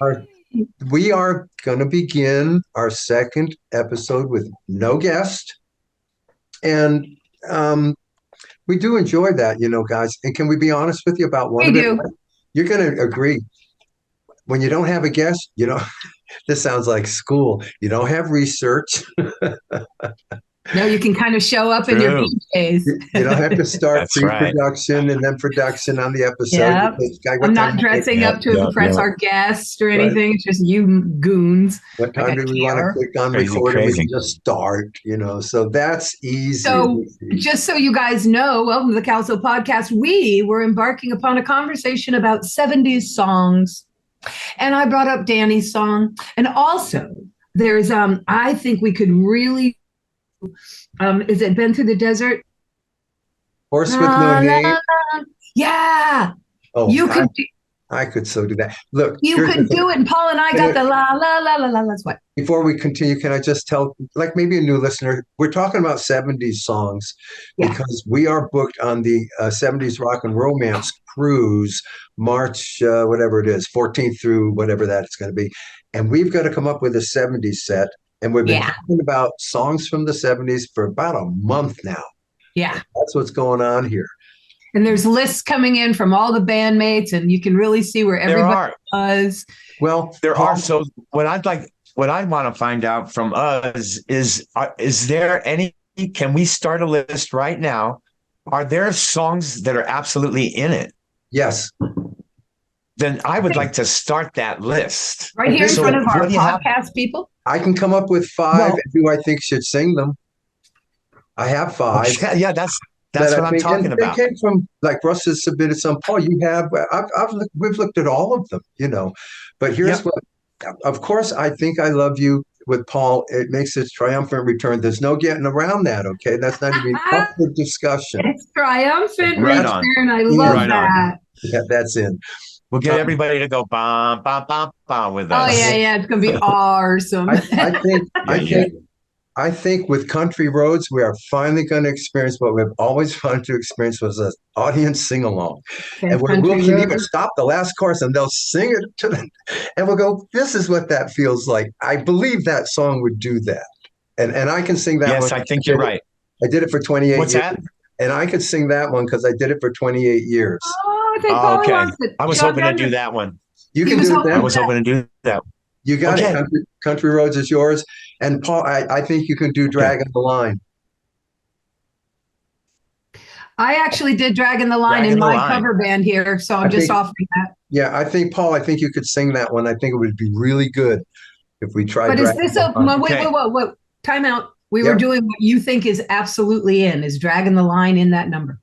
Our, we are going to begin our second episode with no guest. And we do enjoy that, guys. And can we be honest with you about one We of it? do. You're going to agree. When you don't have a guest, this sounds like school. You don't have research. No, you can kind of show up in your True. PJs. You don't have to start That's right. pre-production and then production on the episode. Yeah. Because, guy, what I'm time not dressing up to impress our guests or anything. It's just you goons. What time do we want to click on Crazy, record and we crazy. can just start, So that's easy. So just so you guys know, welcome to the Cowsills podcast. We were embarking upon a conversation about 70s songs. And I brought up Danny's song. And also there's, I think we could really, is it Been Through the Desert? Horse with No Name. Yeah. Oh, you could I could so do that. Look, you could do it. And Paul and I got the la la la la la. That's what. Before we continue, can I just tell, like maybe a new listener, we're talking about 70s songs because we are booked on the 70s rock and romance cruise, March, whatever it is, 14th through whatever that it's going to be. And we've got to come up with a 70s set. And we've been talking about songs from the 70s for about a month now. Yeah. That's what's going on here. And there's lists coming in from all the bandmates, and you can really see where everybody was. Well, there are. So what I want to find out from us is there any, can we start a list right now? Are there songs that are absolutely in it? Yes. Then I would like to start that list. Right here in front of our podcast people? I can come up with 5 who I think should sing them. I have 5. Yeah, that's what I'm talking about. They came from, like Russ has submitted some. Paul, you have. We've looked at all of them, But here's what. Of course, I Think I Love You with Paul. It makes its triumphant return. There's no getting around that. Okay, that's not even up for discussion. It's triumphant return. I love that. Yeah, that's in. We'll get everybody to go bam bam bam bam with us. Oh yeah, it's gonna be awesome. I think with Country Roads, we are finally going to experience what we've always wanted to experience was an audience sing-along. And we'll even stop the last chorus and they'll sing it to them. And we'll go, this is what that feels like. I believe that song would do that. And I can sing that one. Yes, I think you're right. I did it for 28 years. What's that? And I could sing that one because I did it for 28 years. Oh, I think Paul wants it. I was hoping to do that one. You can do that. I was hoping to do that. You got it. Country Roads is yours. And Paul, I think you can do Dragging the Line. I actually did Dragging the Line in my cover band here, so I'm just offering that. Yeah, I think, Paul, you could sing that one. I think it would be really good if we tried. But is this wait, time out. We were doing what you think is absolutely in. Is Dragging the Line in that number?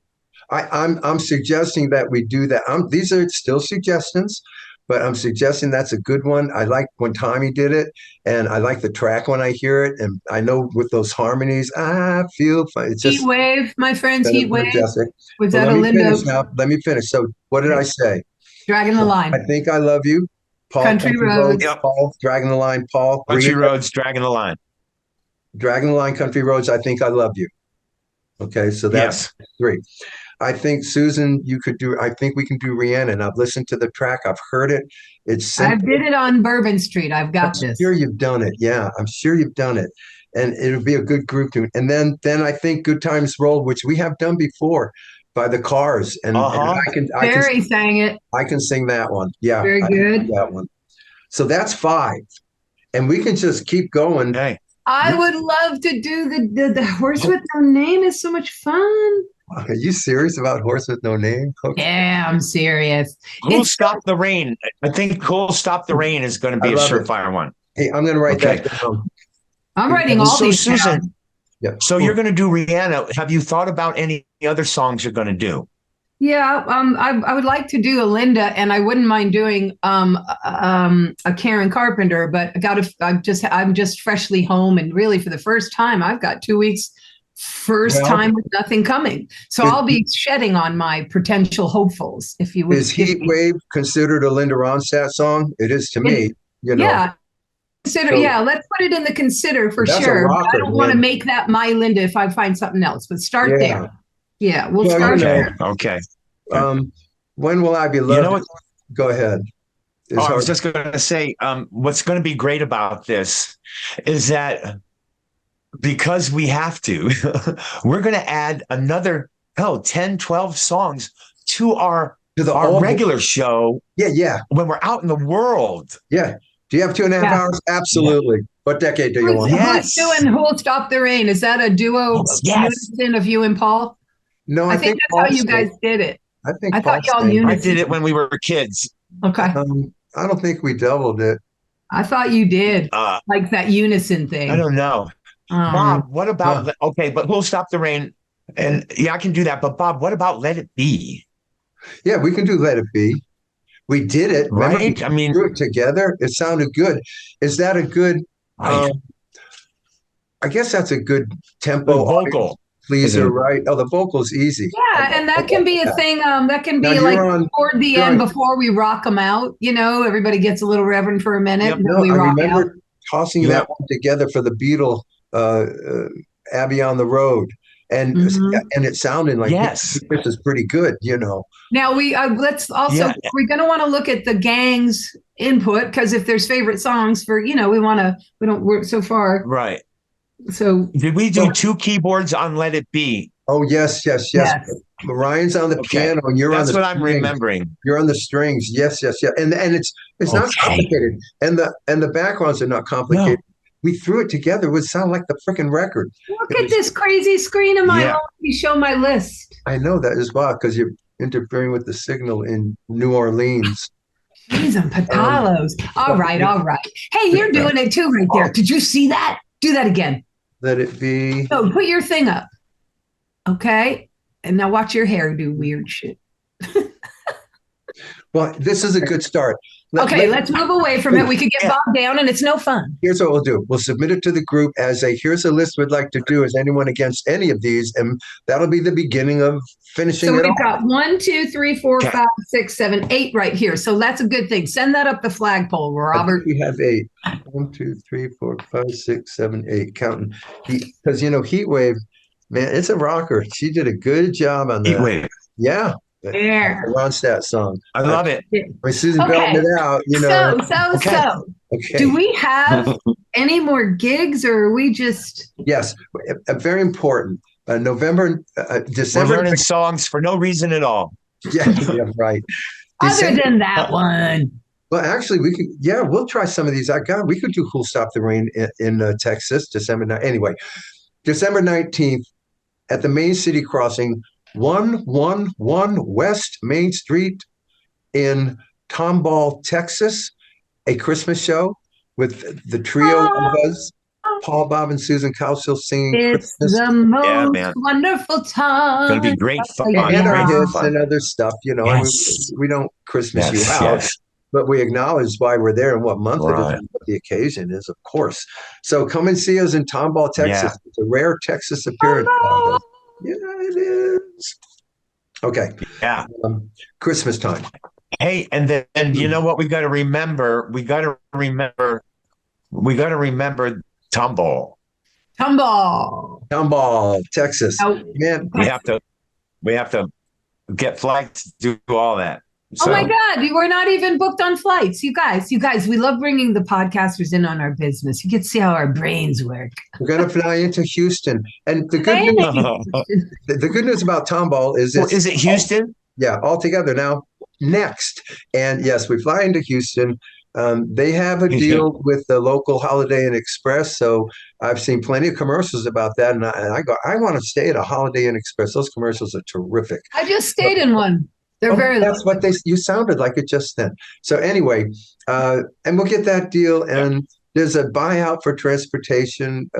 I'm suggesting that we do that. These are still suggestions. But I'm suggesting that's a good one. I like when Tommy did it, and I like the track when I hear it. And I know with those harmonies, I feel fun. It's just Heat Wave, my friends, Heat Wave. Was that a Linda? Let me finish. So what did I say? Dragging the Line. I Think I Love You. Paul, Country Roads. Paul, Dragging the Line. Paul. Country Roads, Dragging the Line. Dragging the Line, Country Roads, I Think I Love You. Okay, so that's 3. I think, Susan, I think we can do Rhiannon. I've listened to the track. I've heard it. I did it on Bourbon Street. I've got this. I'm sure you've done it. Yeah, I'm sure you've done it. And it'll be a good group tune. And then I think Good Times Roll, which we have done before by the Cars. And Barry sang it. I can sing that one. Yeah. Very good. That one. So that's 5. And we can just keep going. Hey. I would love to do the Horse with No Name. Is so much fun. Are you serious about Horse with No Name? Okay. Yeah, I'm serious. Cool Stop the Rain. I think Cool Stop the Rain is going to be a surefire one. Hey, I'm going to write that down. I'm writing all these Susan, down. Yeah. So you're going to do Rihanna. Have you thought about any other songs you're going to do? Yeah, I would like to do a Linda, and I wouldn't mind doing a Karen Carpenter, but I'm just freshly home, and really for the first time, I've got 2 weeks. Time with nothing coming. So I'll be shedding on my potential hopefuls, if you would. Is Heat Wave considered a Linda Ronstadt song? It is to me. Yeah. Let's put it in the consider for sure. Rocker, I don't want to make that my Linda if I find something else, but start there. Yeah, we'll start there. Okay. When Will I Be Loved? Go ahead. I hard. was just going to say, what's going to be great about this is that because we have to, we're going to add another 10, 12 songs to our regular show. Yeah. When we're out in the world. Yeah. Do you have 2.5 hours? Absolutely. Yeah. What decade do you want? Who's doing Who'll Stop the Rain? Is that a duo of you and Paul? No, I think that's how you guys did it. I thought y'all unison. I did it when we were kids. Okay. I don't think we doubled it. I thought you did. Like that unison thing. I don't know. Bob, what about but Who'll Stop the Rain? And I can do that. But Bob, what about Let It Be? Yeah, we can do Let It Be. We did it. Right? Remember, we threw it together. It sounded good. Is that a good I guess that's a good tempo vocal pleaser, right? Oh, the vocal's easy. Yeah, and that can be a thing. That can be like toward the end before we rock them out. Everybody gets a little reverend for a minute. Yep. And then we rock remember out. Tossing that one together for the Beatle, Abbey on the Road. And it sounded like this is pretty good, Now let's also we're going to want to look at the gang's input, because if there's favorite songs for we don't work so far, right? So did we do 2 keyboards on Let It Be? Oh yes. Ryan's on the piano and you're on the strings. That's what I'm remembering. You're on the strings. Yes. And it's not complicated, and the backgrounds are not complicated. No. We threw it together. It would sound like the freaking record. Look at this crazy screen of mine. Let me show my list. I know that as well, because you're interfering with the signal in New Orleans. Jeez, and Patalos. All right. Hey, you're doing it too right there. Did you see that? Do that again. Let It Be. No, put your thing up. Okay. And now watch your hair do weird shit. Well, this is a good start. Let's move away from it. We could get bogged down and it's no fun. Here's what we'll do. We'll submit it to the group as here's a list we'd like to do. Is anyone against any of these? And that'll be the beginning of finishing it. So we've got 1, 2, 3, 4, 5, 6, 7, 8 right here. So that's a good thing. Send that up the flagpole, Robert. We have 8. 1, 2, 3, 4, 5, 6, 7, 8. Counting. Because Heat Wave, man, it's a rocker. She did a good job on that. Heat Wave. Yeah. Yeah. Ronstadt song. I love it. When Susan belted it out, So. Okay. Do we have any more gigs, or are we just? Yes, very important. November, December. We're learning songs for no reason at all. Yeah, right. Other than that one. Well, actually, we could. Yeah, we'll try some of these. We could do "Who'll Stop the Rain" in Texas, December 9th. Anyway, December 19th at the Main City Crossing. 111 West Main Street in Tomball, Texas, a Christmas show with the trio of us, Paul, Bob, and Susan Cowsills singing it's Christmas. The most wonderful time. It's going to be great fun. And our hits and other stuff, we don't Christmas you out, but we acknowledge why we're there and what month it is and what the occasion is, of course. So come and see us in Tomball, Texas. Yeah. It's a rare Texas appearance. Yeah, it is. Okay. Yeah. Christmas time. Hey, and then you know what we got to remember? We got to remember Tomball, Texas. Oh, man, we have to get flights, do all that. So. Oh my God, we're not even booked on flights. You guys, we love bringing the podcasters in on our business. You get to see how our brains work. We're going to fly into Houston. And the good news about Tomball is is it Houston? All together now. Next. And yes, we fly into Houston. They have a deal with the local Holiday Inn Express. So I've seen plenty of commercials about that. And I go, I want to stay at a Holiday Inn Express. Those commercials are terrific. I just stayed in one. They're very. That's what you sounded like it just then. So anyway, and we'll get that deal. And there's a buyout for transportation,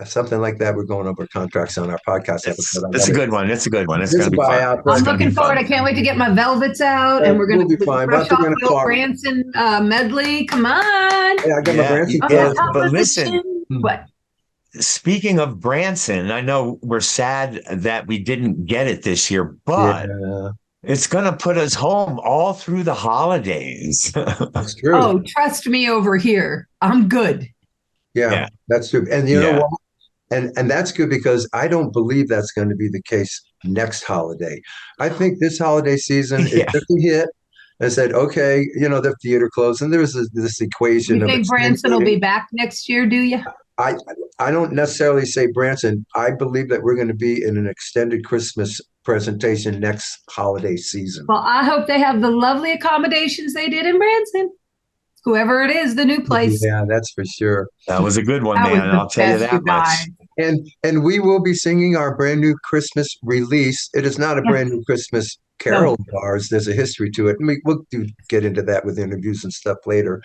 something like that. We're going over contracts on our podcast episode. That's a good one. It's going to be fun. I'm looking forward. I can't wait to get my velvets out, and we're going to be fine. Brush off the Branson medley. Come on. Yeah, I got my Branson. But listen. What? Speaking of Branson, I know we're sad that we didn't get it this year, but it's going to put us home all through the holidays. That's true. Oh, trust me over here. I'm good. Yeah, that's true. And you know what? And that's good because I don't believe that's going to be the case next holiday. I think this holiday season, it took a hit. I said, okay, the theater closed, and there was this equation You of think Branson will be back next year, do you? I I don't necessarily say Branson. I believe that we're going to be in an extended Christmas presentation next holiday season. Well, I hope they have the lovely accommodations they did in Branson. Whoever it is, the new place. Yeah, that's for sure. That was a good one, That was man. the I'll tell you best, that much. guys. And we will be singing our brand new Christmas release. It is not a brand new Christmas carol of ours. There's a history to it. And we'll get into that with interviews and stuff later.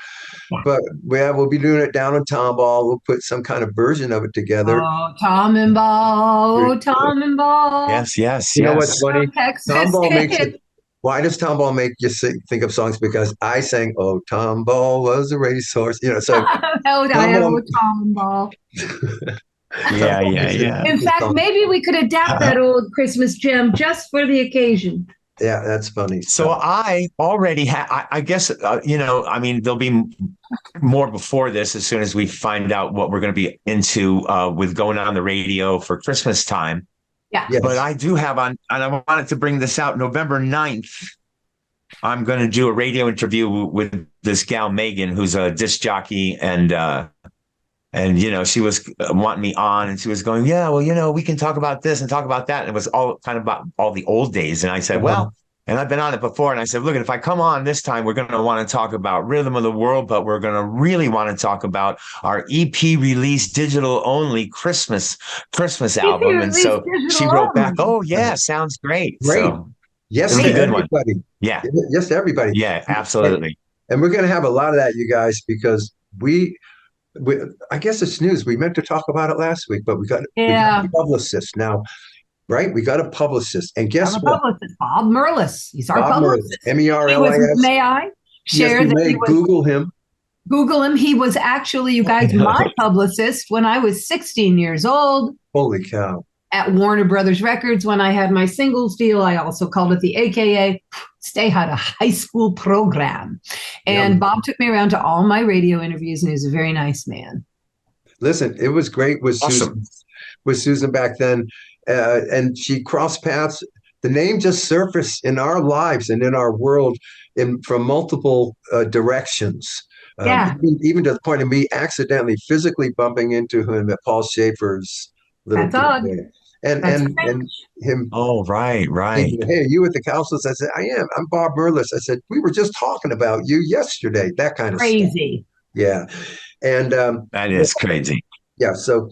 But we'll be doing it down in Tomball. We'll put some kind of version of it together. Oh, Tom and Ball. Oh, Tom and Ball. Yes, yes, You know yes. what's funny? Texas Tomball makes kid. it. Why does Tomball make you think of songs? Because I sang, "Oh, Tomball was a racehorse." So Oh, Tom and Ball. Yeah. In fact, maybe we could adapt that old Christmas gem just for the occasion. Yeah, that's funny. So I already have, I guess, I mean, there'll be more before this as soon as we find out what we're going to be into with going on the radio for Christmas time. Yeah. Yes. But I do have on, and I wanted to bring this out November 9th. I'm going to do a radio interview with this gal, Megan, who's a disc jockey. And she was wanting me on, and she was going, yeah, well, we can talk about this and talk about that. And it was all kind of about all the old days. And I said, well, and I've been on it before. And I said, look, if I come on this time, we're going to want to talk about Rhythm of the World, but we're going to really want to talk about our EP release, digital only Christmas album. And so she wrote back, oh, yeah, sounds great. Great. So, yes, to everybody. One. Yeah. Yes, to everybody. Yeah, absolutely. And we're going to have a lot of that, you guys, because I guess it's news. We meant to talk about it last week, but we got a publicist now. Right, we got a publicist, and guess what? Bob Merlis. He's our publicist. Merlis. May I share that? Google him. Google him. He was actually, you guys, my publicist when I was 16 years old. Holy cow! At Warner Brothers Records, when I had my singles deal, I also called it the AKA Stay Out of High School program. And Bob took me around to all my radio interviews, and he was a very nice man. Listen, it was great with Susan back then. And she crossed paths. The name just surfaced in our lives and in our world from multiple directions. Even to the point of me accidentally physically bumping into him at Paul Schaefer's little and him. Oh, right. Hey, you at the Cowsills? I said, I am. I'm Bob Merlis. I said, we were just talking about you yesterday. That kind of crazy. Stuff. Yeah, and that is crazy. Yeah, so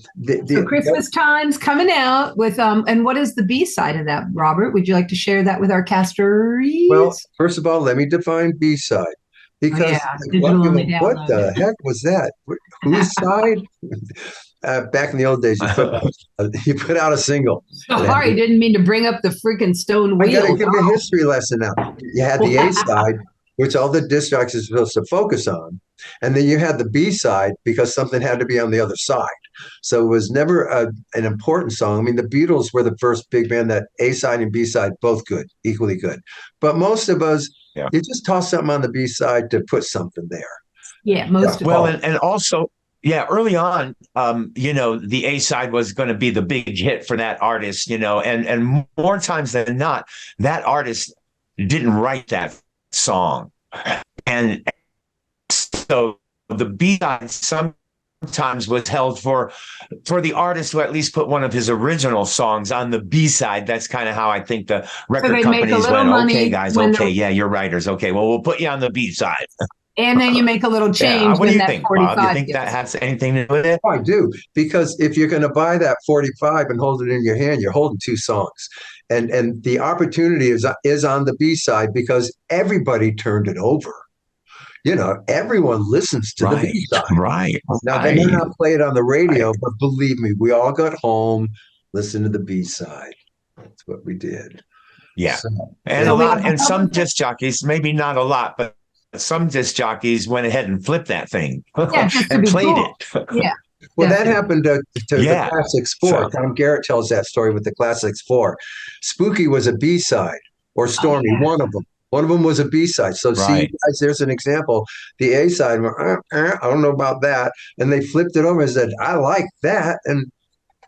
so Christmas time's coming out with and what is the B side of that, Robert? Would you like to share that with our casters? Well, first of all, let me define B side, because what the heck was that? Whose side? Back in the old days, you put out a single. Sorry, didn't mean to bring up the freaking stone wheel. I got to give you a history lesson now. You had the A side, which all the disc jockeys are supposed to focus on. And then you had the B side because something had to be on the other side. So it was never an important song. I mean, the Beatles were the first big band that A side and B side, both good, equally good. But most of us, you just toss something on the B side to put something there. Yeah, most of well, and also, early on, the A side was going to be the big hit for that artist, and more times than not, that artist didn't write that song. And so the B side sometimes was held for the artist to at least put one of his original songs on the B side. That's kind of how I think the record companies went, okay, guys, you're writers. Okay, well, we'll put you on the B side. And then you make a little change. What do you think, Bob? Do you think that has anything to do with it? I do, because if you're going to buy that 45 and hold it in your hand, you're holding two songs. And the opportunity is on the B side because everybody turned it over. Everyone listens to the B side. Right. Now, they may not play it on the radio, but believe me, we all got home, listened to the B side. That's what we did. Yeah. So, and some disc jockeys, maybe not a lot, but some disc jockeys went ahead and flipped that thing and played it. Yeah. Well, that happened to the Classics 4. So, Tom Garrett tells that story with the Classics 4. Spooky was a B-side, or Stormy, one of them. One of them was a B-side. So see, guys, there's an example. The A-side, I don't know about that. And they flipped it over and said, I like that. And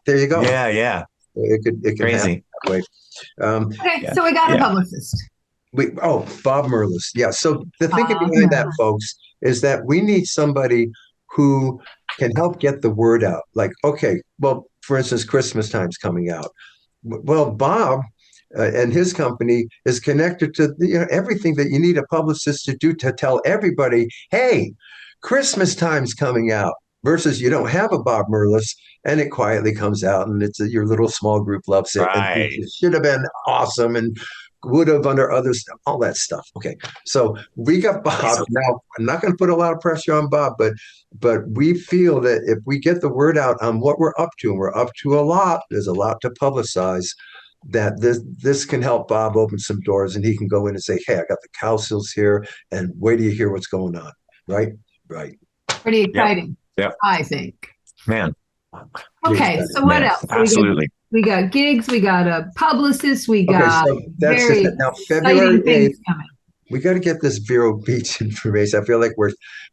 there you go. Yeah. It could crazy happen that way. So we got a publicist. Bob Merlis. Yeah. So the thinking behind that, No. folks, is that we need somebody who can help get the word out. Like, okay, well, for instance, Christmas time's coming out. Well, Bob and his company is connected to everything that you need a publicist to do to tell everybody, hey, Christmas time's coming out. Versus you don't have a Bob Merlis, and it quietly comes out, and your little small group loves it, and Right. it should have been awesome, and would have under other stuff, all that stuff. Okay, so we got Bob. Now I'm not going to put a lot of pressure on Bob, but we feel that if we get the word out on what we're up to, and we're up to a lot, there's a lot to publicize. That this can help Bob open some doors, and he can go in and say, "Hey, I got the Cowsills here, and wait till you hear what's going on." Right, right. Pretty exciting. Yep. I think. Man. Okay, so what else? Absolutely. We got gigs. We got a publicist. We Okay, got so that's very it. Now February exciting things 8th, coming. we got to get this Vero Beach information. I feel like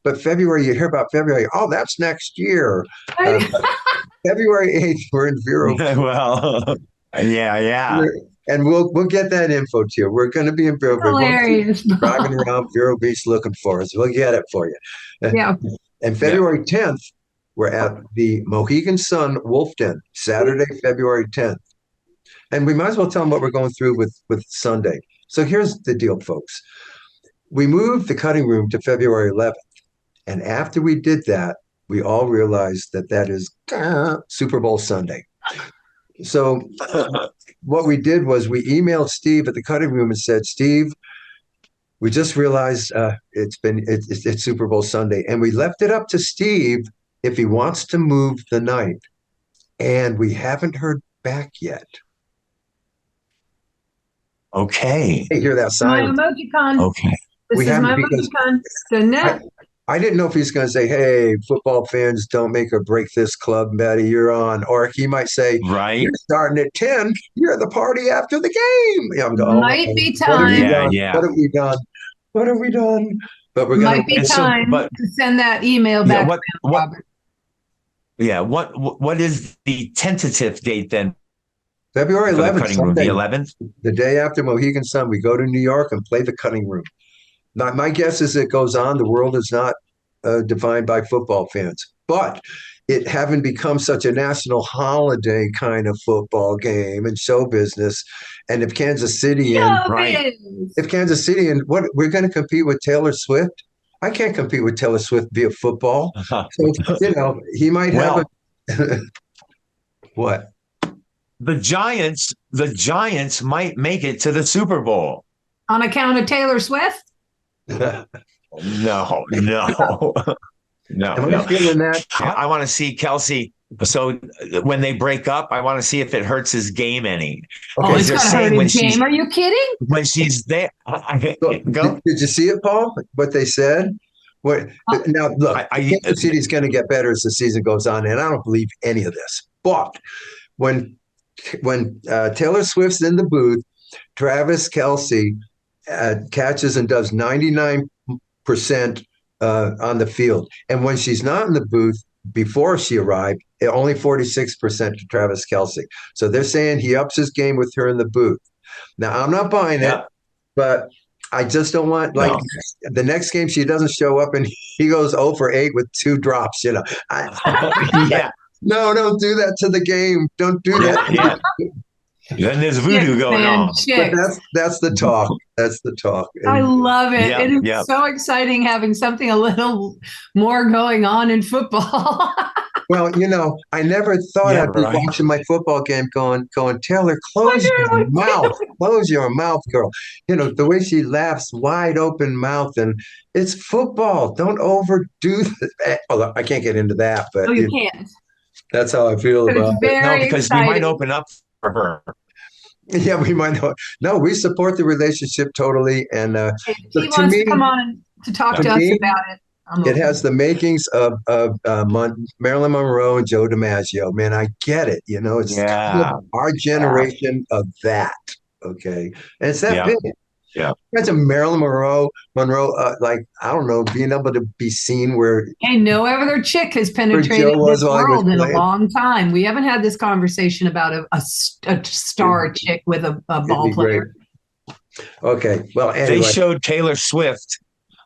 but February, you hear about February. Oh, that's next year. February 8th, we're in Vero. Well, yeah. And we'll get that info to you. We're going to be in Vero Beach. Hilarious. Driving around Vero Beach looking for us. We'll get it for you. Yeah. And February 10th, we're at the Mohegan Sun Wolf Den, Saturday, February 10th. And we might as well tell them what we're going through with Sunday. So here's the deal, folks. We moved the cutting room to February 11th. And after we did that, we all realized that is Super Bowl Sunday. So what we did was we emailed Steve at the cutting room and said, Steve, we just realized it's Super Bowl Sunday. And we left it up to Steve if he wants to move the night. And we haven't heard back yet. Okay. Hey, hear that sign? My emojicon. Okay. This is my emojicon. I didn't know if he's going to say, hey, football fans, don't make or break this club, Matty, you're on. Or he might say, right, you're starting at 10. You're at the party after the game. Yeah, I'm going, might be time. What have we done? What have we done? But we're going to be time to send that email back to Robert. Yeah. What is the tentative date then? February 11th. Sunday, the 11th? The day after Mohegan Sun, we go to New York and play the cutting room. Now, my guess is it goes on. The world is not defined by football fans, but it having become such a national holiday kind of football game and show business. And if Kansas City what we're going to compete with Taylor Swift. I can't compete with Taylor Swift via football. So, he might have what? The Giants might make it to the Super Bowl. On account of Taylor Swift? No. Am I feeling that? I want to see Kelsey. So when they break up, I want to see if it hurts his game any. Okay. Oh, it's going to hurt his game. Are you kidding? When she's there. Did you see it, Paul? What they said? Now, look, Kansas City's going to get better as the season goes on, and I don't believe any of this. But when Taylor Swift's in the booth, Travis Kelce catches and does 99% on the field. And when she's not in the booth, before she arrived, only 46% to Travis Kelce. So they're saying he ups his game with her in the booth. Now, I'm not buying it, but I just don't want, the next game she doesn't show up and he goes 0 for 8 with 2 drops, Yeah. No, don't do that to the game. Don't do that. Then there's voodoo going on. But that's the talk. That's the talk. And I love it. It is so exciting having something a little more going on in football. Well, I never thought I'd be watching my football game going, Taylor, close your mouth. Close your mouth, girl. The way she laughs, wide open mouth, and it's football. Don't overdo it. Although I can't get into that, but you can't. That's how I feel about it. No, because we might open up for her. Yeah, we might not. No, we support the relationship totally. And if he wants to come on to talk to us about it. It has the makings of Marilyn Monroe and Joe DiMaggio. Man, I get it. It's kind of our generation of that. Okay. And it's that big. Yeah. Imagine Marilyn Monroe, I don't know, being able to be seen where. Hey, no other chick has penetrated this world in a long time. We haven't had this conversation about a star chick with a ball player. Okay. Well, They anyway. showed Taylor Swift.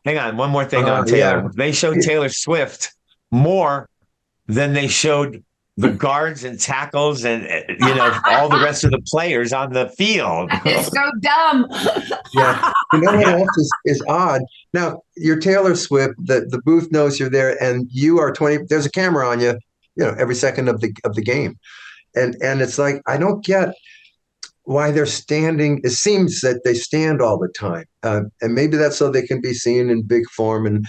Hang on, one more thing on Taylor. Yeah. They showed Taylor Swift more than they showed the guards and tackles and all the rest of the players on the field. It's so dumb. Yeah. You know what else is odd? Now, you're Taylor Swift, the booth knows you're there, and you are 20. There's a camera on you, every second of the game. And it's like, I don't get why they're standing. It seems that they stand all the time. And maybe that's so they can be seen in big form, and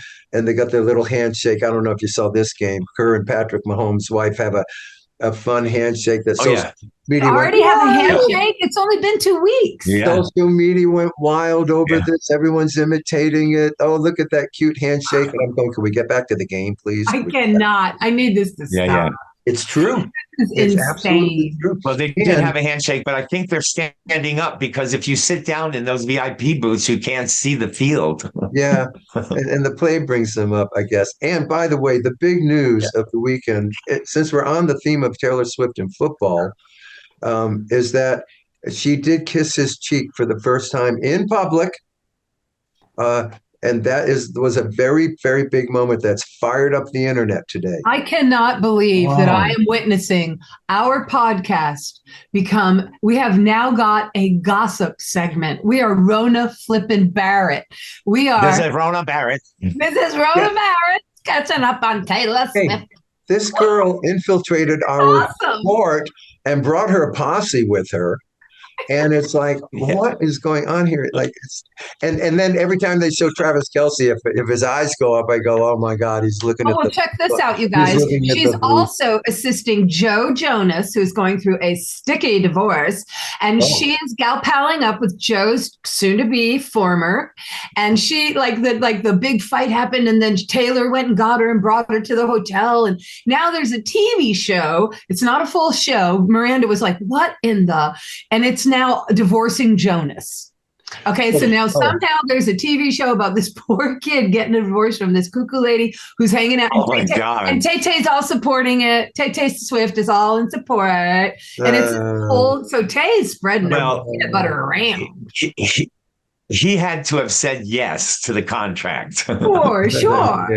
they got their little handshake. I don't know if you saw this game. Her and Patrick Mahomes' wife have a fun handshake that social media already have a handshake. It's only been 2 weeks. Social media went wild over this. Everyone's imitating it. Oh, look at that cute handshake. And I'm going, can we get back to the game, please? I cannot. I need this to stop. Yeah. It's true. It's absolutely true. Well, they did have a handshake, but I think they're standing up because if you sit down in those VIP booths, you can't see the field. Yeah. And the play brings them up, I guess. And by the way, the big news of the weekend, since we're on the theme of Taylor Swift and football, is that she did kiss his cheek for the first time in public. And that was a very, very big moment that's fired up the internet today. I cannot believe that I am witnessing our podcast we have now got a gossip segment. We are Rona flippin' Barrett. This is Rona Barrett. Barrett catching up on Taylor Swift. Hey, this girl infiltrated our report and brought her posse with her. And it's like, what is going on here? Like, and then every time they show Travis Kelce, if his eyes go up, I go, oh my God, he's looking at. Well, check this out, you guys. She's also assisting Joe Jonas, who's going through a sticky divorce, and she is gal-palling up with Joe's soon-to-be former. And she the big fight happened, and then Taylor went and got her and brought her to the hotel. And now there's a TV show. It's not a full show. Miranda was like, what in the? And it's now divorcing Jonas. Okay, so now somehow there's a TV show about this poor kid getting a divorce from this cuckoo lady who's hanging out. Oh my God. And Tay-Tay's all supporting it. Tay-Tay Swift is all in support. And it's old. So Tay's spreading peanut butter around. He had to have said yes to the contract. For sure.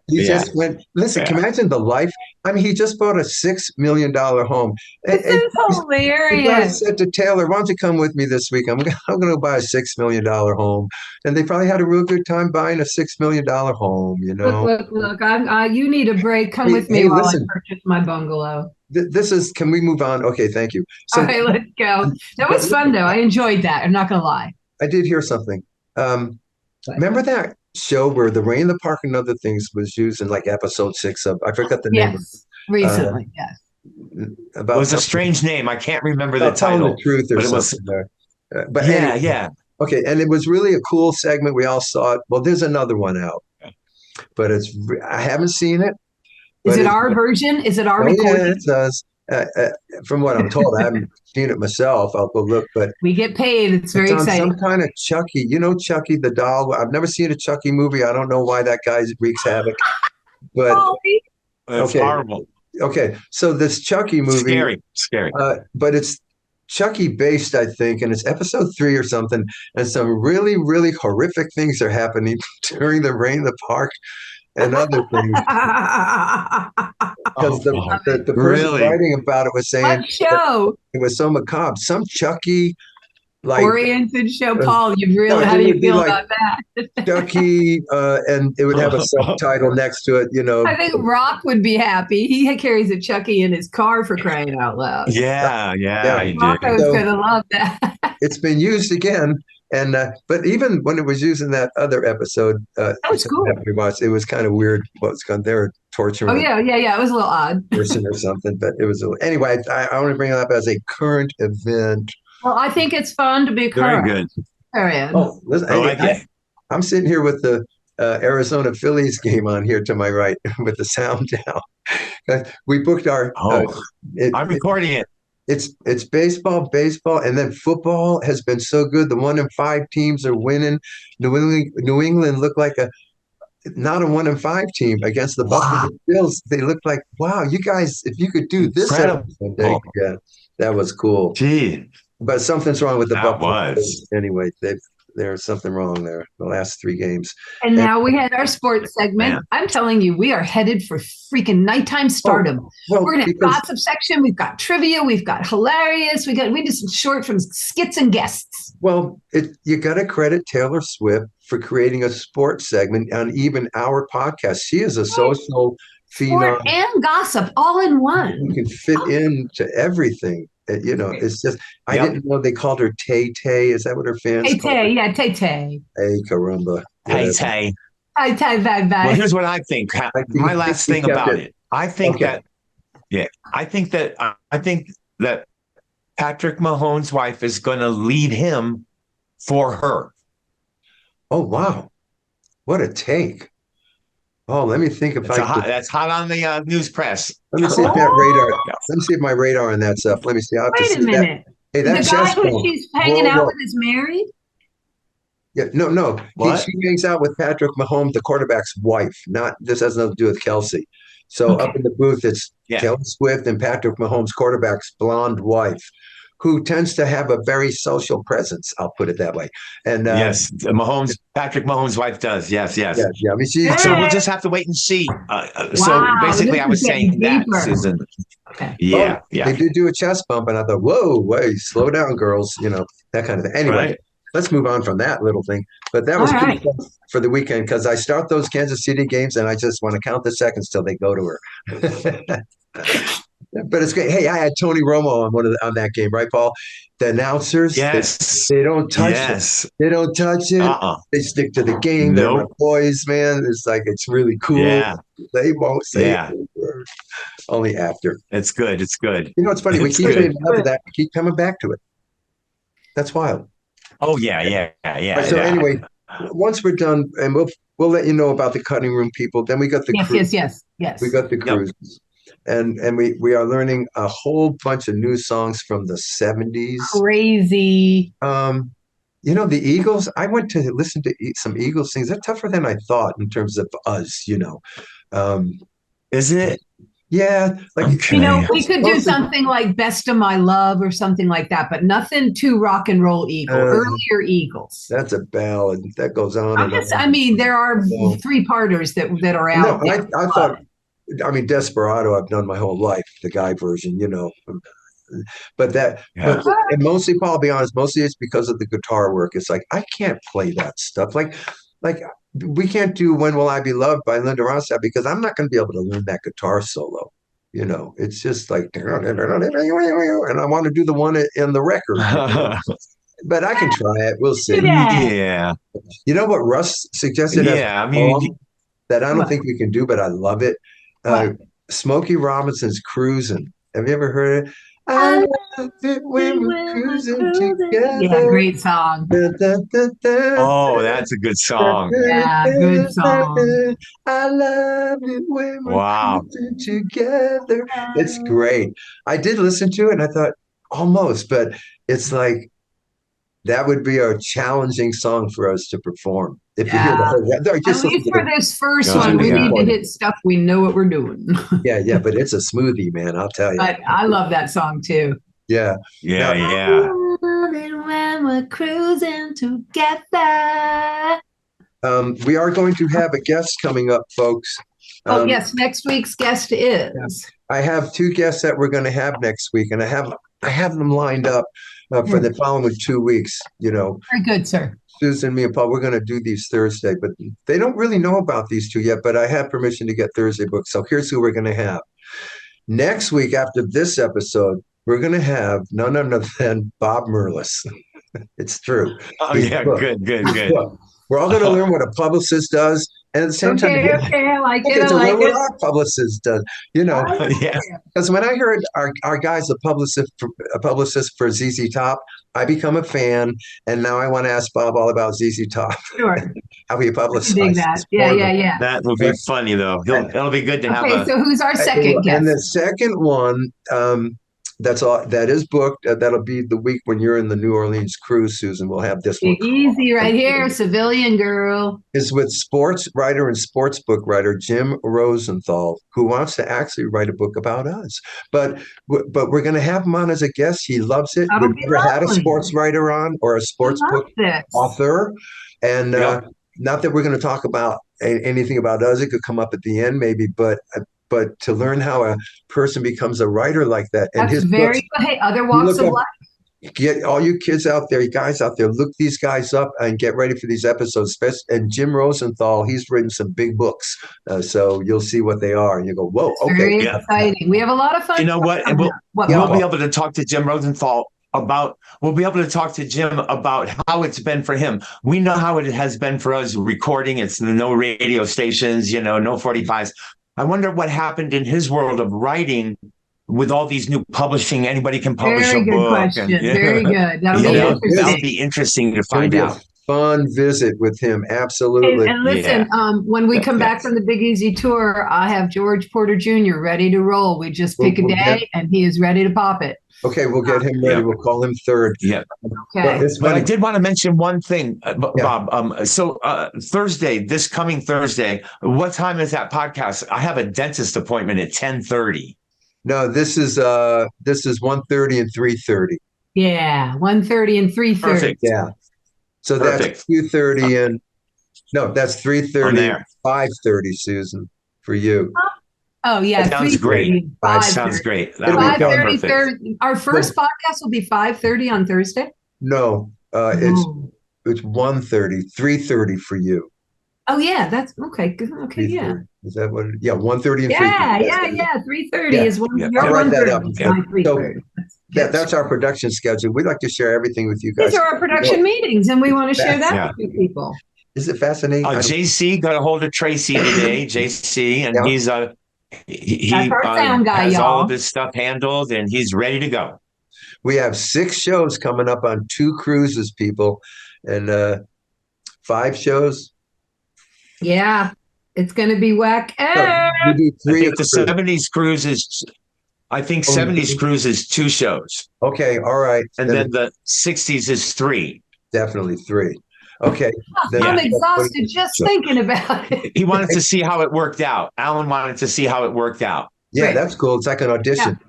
He just went, listen, can you imagine the life? I mean, he just bought a $6 million home. This is hilarious. I said to Taylor, why don't you come with me this week? I'm going to go buy a $6 million home. And they probably had a real good time buying a $6 million home, Look, you need a break. Come with me while I purchase my bungalow. Can we move on? Okay, thank you. So, okay, let's go. That was fun, though. I enjoyed that. I'm not going to lie. I did hear something. Remember that show where the Rain in the Park and Other Things was used in like episode 6 of, I forgot the name. Yes, recently, yes. It was a strange name. I can't remember the title. Telling the truth or something there. But anyway, okay, and it was really a cool segment. We all saw it. Well, there's another one out, but I haven't seen it. Is it our version? Is it our recording? Yeah, it does. From what I'm told, I haven't seen it myself. I'll go look, but we get paid. It's very exciting. Some kind of Chucky, Chucky the doll. I've never seen a Chucky movie. I don't know why that guy wreaks havoc. But it's horrible. Okay, so this Chucky movie, scary. But it's Chucky based, I think, and it's episode 3 or something. And some really, really horrific things are happening during the Rain in the Park and other things. Because the person writing about it was saying it was so macabre. Some Chucky oriented show. Paul, how do you feel about that? Chucky, and it would have a subtitle next to it, I think Rock would be happy. He carries a Chucky in his car, for crying out loud. Yeah. Rocco was going to love that. It's been used again. And but even when it was used in that other episode, that was cool. We watched, it was kind of weird. What was going? They were torturing. Oh yeah. It was a little odd. Person or something, but it was anyway. I want to bring it up as a current event. Well, I think it's fun to be current. Very good. Period. Oh, listen, I'm sitting here with the Arizona Phillies game on here to my right with the sound down. We booked our. I'm recording it. It's baseball, and then football has been so good. The 1 and 5 teams are winning. New England looked like not a 1 and 5 team against the Buffalo Bills. They looked like, wow, you guys, if you could do this, that was cool. Gee, but something's wrong with the That Buffalo was. Bills. Anyway, there's something wrong there. The last 3 games. And now we had our sports segment. Man. I'm telling you, we are headed for freaking nighttime stardom. Well, We're gonna have because- gossip section. We've got trivia. We've got hilarious. We just short from skits and guests. Well, you got to credit Taylor Swift for creating a sports segment on even our podcast. She is a social phenom. Sport and gossip all in one. You can fit into everything. It's just, I didn't know they called her Tay Tay. Is that what her fans call her? Tay, yeah, Tay Tay. Hey, caramba. Hey, Tay. Tay, Tay, bye, bye. Well, here's what I think. My last thing about it. I think Okay. I think that Patrick Mahomes' wife is going to lead him for her. Oh, wow. What a take. Oh, let me think if That's hot on the news press. let me see if that radar, let me see if my radar on that's up. Let me see. I'll have to Wait a see that. minute. Hey, The that guy chest who bump. she's hanging Whoa, out whoa. with is married? Yeah, no. What? She hangs out with Patrick Mahomes, the quarterback's wife. This has nothing to do with Kelsey. So Okay. up in the booth, it's Yeah. Taylor Swift and Patrick Mahomes, quarterback's blonde wife, who tends to have a very social presence. I'll put it that way. And Yes, Patrick Mahomes' wife does. Yes. yeah. I mean, she's So we'll just have to wait and see. So Wow, basically, this I was is getting saying that, deeper. Susan. Okay. Yeah. They did do a chest bump, and I thought, whoa, wait, slow down, girls. That kind of thing. Anyway, Right. let's move on from that little thing. But that was All pretty right. fun for the weekend because I start those Kansas City games and I just want to count the seconds till they go to her. But it's great. Hey, I had Tony Romo on that game, right, Paul? The announcers, Yes. they don't touch it. Yes. They don't touch it. They stick to the game. They're my Nope. boys, man. It's like it's really cool. Yeah. They won't say Yeah. a word. Only after. It's good. It's good. It's funny. We It's keep good. saying enough of that. We keep coming back to it. That's wild. Oh yeah. So anyway, once we're done, and we'll let you know about the cutting room people. Then we got the cruise. Yes. We got the cruises, and we are learning a whole bunch of new songs from the 70s. Crazy. The Eagles. I went to listen to some Eagles things. They're tougher than I thought in terms of us. Is it? Yeah, like Okay. We could do something like Best of My Love or something like that, but nothing too rock and roll Eagle, earlier Eagles. That's a ballad that goes on. There are 3-parters that are out. No, I thought. I mean, Desperado. I've done my whole life, the guy version. But and mostly, Paul, I'll be honest, mostly it's because of the guitar work. It's like I can't play that stuff. Like we can't do "When Will I Be Loved" by Linda Ronstadt because I'm not going to be able to learn that guitar solo. It's just like, and I want to do the one in the record, but I can try it. We'll see. Yeah. You know what Russ suggested? Yeah, I mean, that I don't think we can do, but I love it. Smokey Robinson's "Cruising." Have you ever heard it? I love it when we're cruising together. Yeah, great song. Oh, that's a good song. Yeah, good song. I love it when we're cruising together. It's great. I did listen to it and I thought almost, but it's like that would be a challenging song for us to perform. If you hear the whole, At least for this first one, we need to hit stuff we know what we're doing. Yeah, but it's a smoothie, man. I'll tell you. But I love that song too. Yeah. When we're cruising together. We are going to have a guest coming up, folks. Yes, next week's guest is. I have 2 guests that we're going to have next week, and I have them lined up for the following 2 weeks. Very good, sir. Susan, me, and Paul, we're going to do these Thursday, but they don't really know about these 2 yet. But I have permission to get Thursday books, so here's who we're going to have next week. After this episode, we're going to have none other than Bob Merlis. It's true. Oh, yeah, good. We're all going to learn what a publicist does, and at the same time, I like it. what our publicist does. Because when I heard our guy's a publicist for ZZ Top, I become a fan, and now I want to ask Bob all about ZZ Top. Sure. How he publicizes. Dig that. Yeah. That will be funny though. It'll be good to have. So who's our second guest? And the second one, That's all. That is booked. That'll be the week when you're in the New Orleans cruise, Susan. We'll have this one. Big Easy right here, civilian girl. Is with sports writer and sports book writer Jim Rosenthal, who wants to actually write a book about us. But we're going to have him on as a guest. He loves it. That'll We've be never had a lovely. sports writer on or a sports I love book this. author. And Yep. not that we're going to talk about anything about us. It could come up at the end maybe, but to learn how a person becomes a writer like that. And That's his very books, good. Hey, other walks look of up- life. get all you kids out there, you guys out there, look these guys up and get ready for these episodes. And Jim Rosenthal, he's written some big books, so you'll see what they are, and you go, "Whoa, It's okay." very Yeah. exciting. We have a lot of fun. You know what? And What we'll Bob? be able to talk to Jim Rosenthal we'll be able to talk to Jim about how it's been for him. We know how it has been for us recording. It's no radio stations, no 45s. I wonder what happened in his world of writing with all these new publishing. Anybody can publish Very a good book. question. Very good. That'll You be know, interesting. that'll be interesting to find It'll be out. a fun visit with him, absolutely. And listen, when we come back from the Big Easy tour, I have George Porter Jr. ready to roll. We just pick a day, and he is ready to pop it. Okay, we'll get him ready. Yeah. We'll call him third. Yeah. Okay. But I did want to mention one thing, Bob. Thursday, this coming Thursday, what time is that podcast? I have a dentist appointment at 10:30. No, this is 1:30 and 3:30. Yeah, 1:30 and 3:30. Perfect. Yeah. So Perfect. that's 2:30 and no, that's 3:30 there. 5:30, Susan, for you. Oh yeah, That sounds 3:30, great. That 5:30. sounds great. It'll be 5:30. Perfect. Our first podcast will be 5:30 on Thursday. No, Oh. it's 1:30, 3:30 for you. Oh yeah, that's okay. Good. Okay, yeah. 3:30. Is that what? 1:30 and 3:30. Yeah. 3:30 Yeah. is when Yeah. you're I'll write that 1:30. up. It's my 3:30. That's our production schedule. We'd like to share everything with you guys. These are our production meetings, and we want to share that Yeah. with you people. Is it fascinating? JC got a hold of Tracy today, JC, and he's he That's our sound guy, has all y'all. of his stuff handled, and he's ready to go. We have 6 shows coming up on 2 cruises, people, and 5 shows. Yeah, it's going to be whack. We do I 3 think a the cruise. 70s cruise is. I think 70s cruise is 2 shows, Okay, all right. and then the 60s is 3. definitely 3. Okay. then- I'm exhausted just thinking about it. He wanted to see how it worked out. Alan wanted to see how it worked out. Yeah, Right. that's cool. It's like an audition.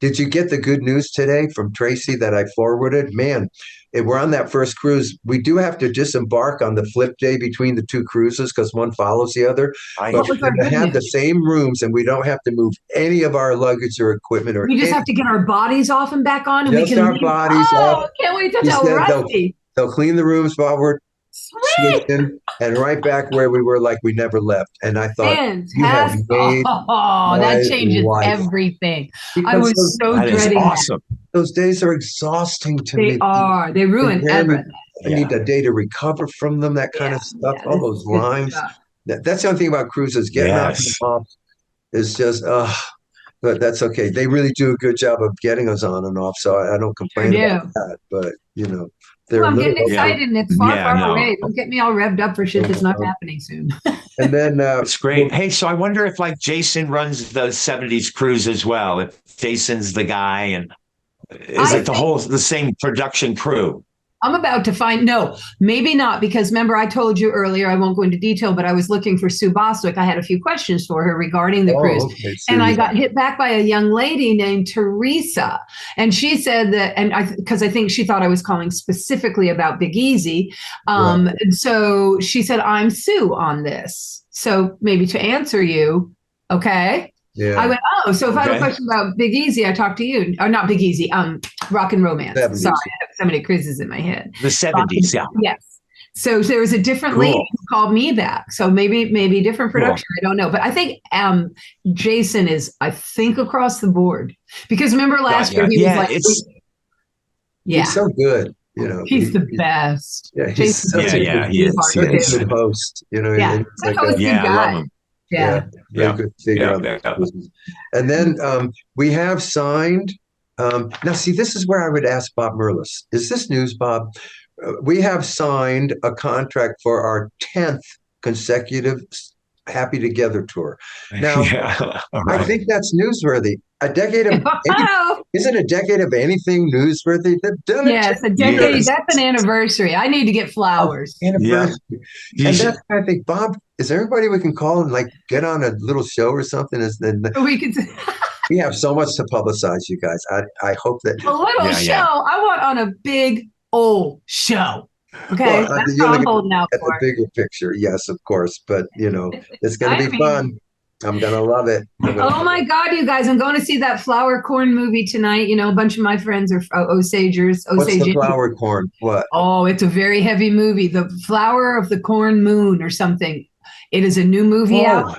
Did you get the good news today from Tracy that I forwarded? Man, if we're on that first cruise. We do have to disembark on the flip day between the 2 cruises because one follows the other. I- But was we're our going to good have the news? same rooms, and we don't have to move any of our luggage or equipment or We just anything. have to get our bodies off and back on, and Just we can our leave. bodies Oh, off. can't wait to He tell said Rusty. They'll clean the rooms while we're Sweet. switching and right back where we were, like we never left. And I thought, you have Fantastic. made Oh, that my changes life. everything. I because was so That is dreading awesome. those days are exhausting to that. me. They are. They ruin And then everything. I need a day to recover from them, that kind of Yeah, stuff, yeah, all this those is good lines. stuff. That's the only thing about cruises. Getting out Yes. and off is just, but that's okay. They really do a good job of getting us on and off, so I don't complain Sure about do. that. But, they're Well, I'm a little getting excited, and it's far, Yeah, far no. away. Don't get me all revved up for shit that's not happening soon. And then It's great. Hey, so I wonder if like Jason runs the 70s cruise as well. If Jason's the guy, and is I it the same production crew? I'm about to find, no, maybe not, because remember I told you earlier, I won't go into detail, but I was looking for Sue Bostwick. I had a few questions for her regarding the cruise. okay, And I so got hit back by a young lady named Teresa. And she said that, and because I think she thought I was calling specifically about Big Easy. And so she said, I'm Sue on this. So maybe to answer you, okay. yeah. I went, oh, so if I have a Okay. question about Big Easy, I talk to you. Or not Big Easy, Rock and Romance. 70s. Sorry, I have so many cruises in my head. The 70s, yeah. Yes. So there was a different Cool. lady who called me back. So maybe different production. I don't know. But I think Jason is, I think, across the board. Because remember last year he was like, He's so good. He's the best. Yeah, he's Jason's such such a yeah, good he is. sweetheart, He is. too. good host. Yeah. and it's like Good host. a, Yeah, I guy. love him. Yeah. very good figure out. Yeah. And then we have signed. Now, see, this is where I would ask Bob Merlis. Is this news, Bob? We have signed a contract for our 10th consecutive Happy Together tour. Now, Yeah. All I right. think that's newsworthy. A decade of isn't a decade of anything newsworthy? They've done it. Yes, a decade. That's an anniversary. I need to get flowers. Anniversary. You And should- that's, I think, Bob, is there anybody we can call and like get on a little show or something? We could We have so much to publicize, you guys. I hope that a little show. I want on a big old show. Okay, Well, that's you're what I'm looking holding out at for. the bigger picture. Yes, of course. But it's going to be I mean- fun. I'm going to love it. Oh my God, you guys! I'm going to see that flower corn movie tonight. A bunch of my friends are Osagers. What's the flower corn? What? Oh, it's a very heavy movie. The Flower of the Corn Moon or something. It is a new movie out.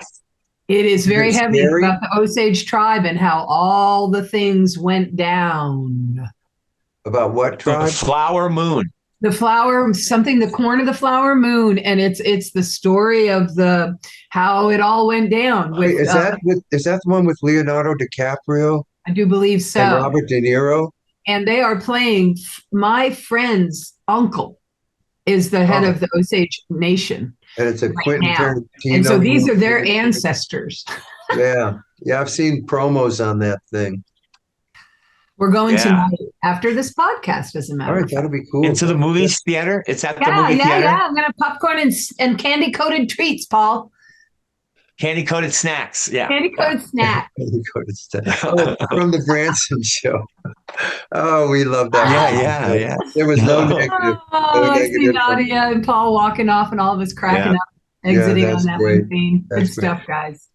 It is very heavy scary? about the Osage tribe and how all the things went down. About what The tribe? flower moon. The flower, something, the corn of the flower moon, and it's the story of how it all went down. Wait, is that the one with Leonardo DiCaprio I do believe so. and Robert De Niro? And they are playing. My friend's uncle is the head of the Osage Nation, And it's a Quentin now. Tarantino. and so these are movie. their ancestors. Yeah, I've seen promos on that thing. We're going Yeah. tonight after this podcast, as a All matter right, of fact. that'll be cool. Into the movie theater. It's at the movie Yeah. theater. I'm gonna have popcorn and candy coated treats, Paul. Candy coated snacks. Yeah. Candy coated snack. From the Branson show. Oh, we love that. Yeah. There was no negative. Oh, I see negative Nadia and Paul walking off, and all of us cracking Yeah. up, exiting that's on that great. one scene. Good That's great. stuff, guys.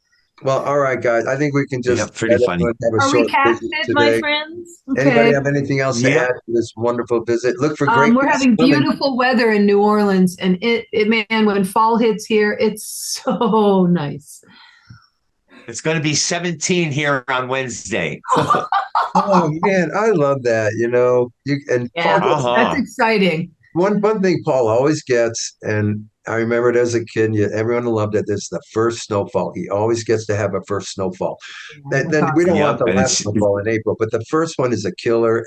Well, all right, guys. I think we can just Yeah, pretty let funny. everyone have a Are we short casted, visit my today. friends? Anybody Okay. have anything else to Yeah. add to this wonderful visit? Look for great. We're having swimming. beautiful weather in New Orleans, and it man, when fall hits here, it's so nice. It's going to be 17 here on Wednesday. Oh man, I love that. Yeah, Paul, that's exciting. one thing Paul always gets, and I remember it as a kid. Everyone loved it. This is the first snowfall. He always gets to have a first snowfall. Then we don't Yeah, want the and last snowfall in April, but the first one is a killer.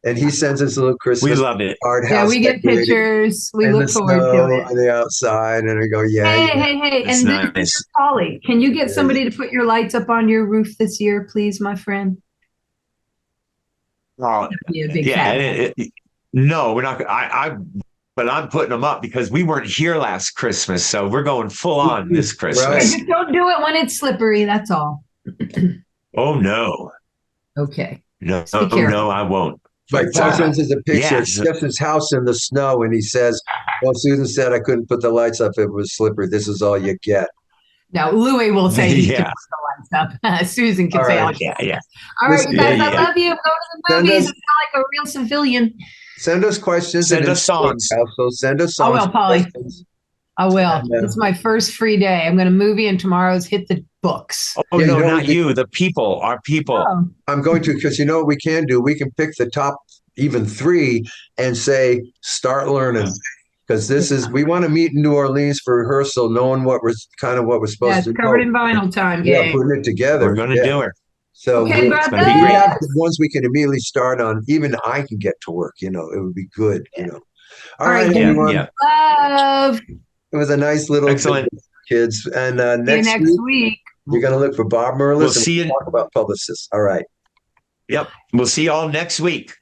And he sends us a little Christmas We love it. card Yeah, house we get decorated pictures. We and look the forward to snow it. on the outside, and we go, yeah. Hey, It's and nice. this is Polly. Can you get Yes. somebody to put your lights up on your roof this year, please, my friend? Oh, Be a big yeah. fat No, we're not. But I'm putting them up because we weren't here last Christmas, so we're going full on this Okay, Christmas. just don't do it when it's slippery. That's all. Oh no, Okay. no, Be careful. no, I won't. Like Paul sends us a picture of Yes. Stefan's house in the snow, and he says, "Well, Susan said I couldn't put the lights up; it was slippery. This is all you get." Now, Louis will say he Yeah. can put the lights up. Susan can All say right. all she Yeah. All right, you guys, Yeah, I yeah. love you. Go to the Send movies. us- I feel like a real civilian. Send us questions. Send and us songs. Also, send us I songs. will, Polly. questions. I will. Yeah. It's my first free day. I'm going to movie, and tomorrow's hit the books. Oh Yeah, no, you know, not you. The people, our people. Oh, I'm going to, because you know what we can do? We can pick the top even three and say, start learning. Because we want to meet in New Orleans for rehearsal, knowing what we're supposed yeah, to it's covered know. in vinyl time. Yeah, Gang. putting it together. We're going to Yeah. do it. So Okay, we, brother. gonna be we great. have the ones we can immediately start on. Even I can get to work. It would be good. All right, right, everyone. Yeah. Love. It was a nice little Excellent. kids. And See you next next week, week. you're going to look for Bob Merlis. We'll and see you. talk about publicists. All right. Yep. We'll see you all next week.